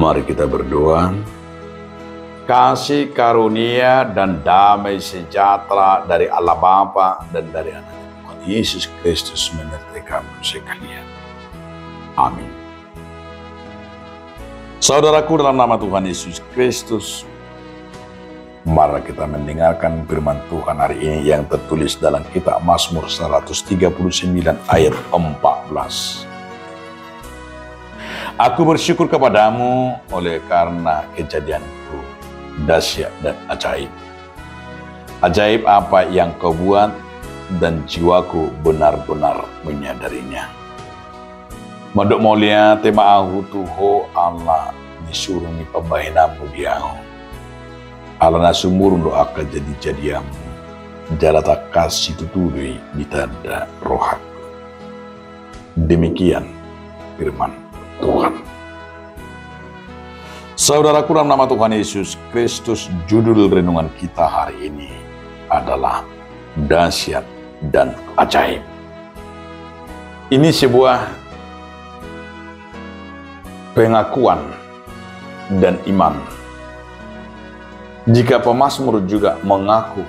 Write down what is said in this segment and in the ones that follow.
Mari kita berdoa. Kasih karunia dan damai sejahtera dari Allah Bapa dan dari anak Tuhan Yesus Kristus menyertai kamu sekalian. Amin. Saudaraku, dalam nama Tuhan Yesus Kristus, mari kita mendengarkan firman Tuhan hari ini yang tertulis dalam kitab Mazmur 139 ayat 14. Aku bersyukur kepadamu oleh karena kejadianku dahsyat dan ajaib. Ajaib apa yang kau buat dan jiwaku benar-benar menyadarinya. Mandok mulia tema ahu tuho Allah disuruh ni pembahenamu diau. Allah nasumurun doa kejadi-jadiamu. Jalata kasih tutului ditanda rohaku. Demikian firman Tuhan. Saudaraku, dalam nama Tuhan Yesus Kristus, judul renungan kita hari ini adalah dahsyat dan ajaib. Ini sebuah pengakuan dan iman. Jika pemazmur juga mengaku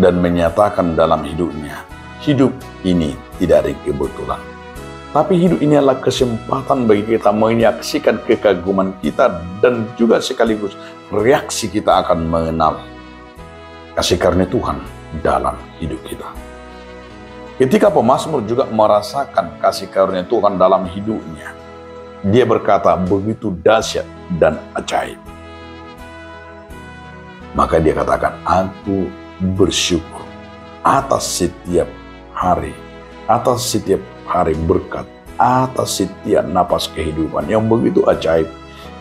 dan menyatakan dalam hidupnya, hidup ini tidak ada kebetulan. Tapi hidup ini adalah kesempatan bagi kita menyaksikan kekaguman kita dan juga sekaligus reaksi kita akan mengenal kasih karunia Tuhan dalam hidup kita. Ketika pemazmur juga merasakan kasih karunia Tuhan dalam hidupnya, dia berkata begitu dahsyat dan ajaib. Maka dia katakan, aku bersyukur atas setiap hari berkat, atas setiap napas kehidupan yang begitu ajaib.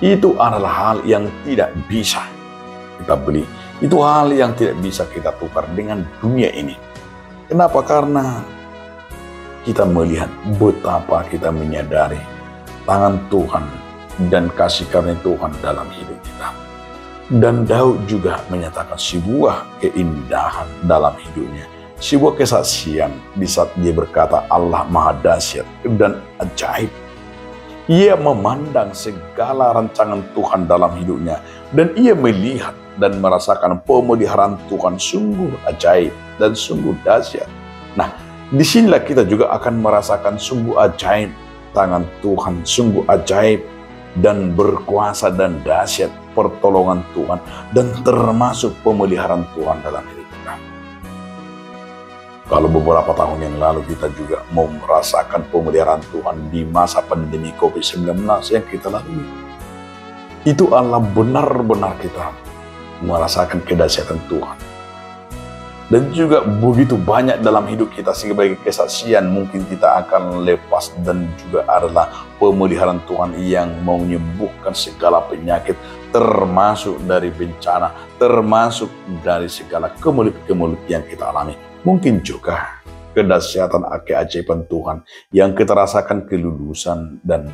Itu adalah hal yang tidak bisa kita beli. Itu hal yang tidak bisa kita tukar dengan dunia ini. Kenapa? Karena kita melihat betapa kita menyadari tangan Tuhan dan kasih karunia Tuhan dalam hidup kita. Dan Daud juga menyatakan sebuah keindahan dalam hidupnya. Sebuah kesaksian di saat dia berkata Allah maha dahsyat dan ajaib. Ia memandang segala rancangan Tuhan dalam hidupnya dan ia melihat dan merasakan pemeliharaan Tuhan sungguh ajaib dan sungguh dahsyat. Nah, disinilah kita juga akan merasakan sungguh ajaib tangan Tuhan, sungguh ajaib dan berkuasa dan dahsyat pertolongan Tuhan dan termasuk pemeliharaan Tuhan dalam hidup kita. Kalau beberapa tahun yang lalu kita juga mau merasakan pemeliharaan Tuhan di masa pandemi COVID-19 yang kita lalui. Itu adalah benar-benar kita merasakan kedahsyatan Tuhan. Dan juga begitu banyak dalam hidup kita sebagai kesaksian mungkin kita akan lepas dan juga adalah pemeliharaan Tuhan yang mau menyembuhkan segala penyakit termasuk dari bencana, termasuk dari segala kemulut-kemulut yang kita alami. Mungkin juga kedahsyatan keajaiban Tuhan yang kita rasakan kelulusan dan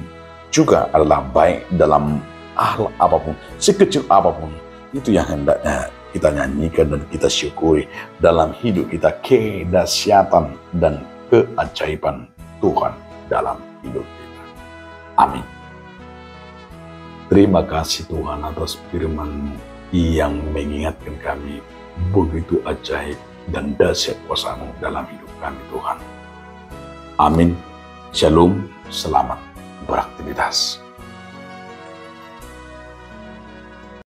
juga adalah baik dalam hal apapun, sekecil apapun. Itu yang hendaknya kita nyanyikan dan kita syukuri dalam hidup kita, kedahsyatan dan keajaiban Tuhan dalam hidup kita. Amin. Terima kasih Tuhan atas firman-Mu yang mengingatkan kami begitu ajaib dan dahsyat kuasa-Mu dalam hidup kami Tuhan. Amin. Shalom, selamat beraktivitas.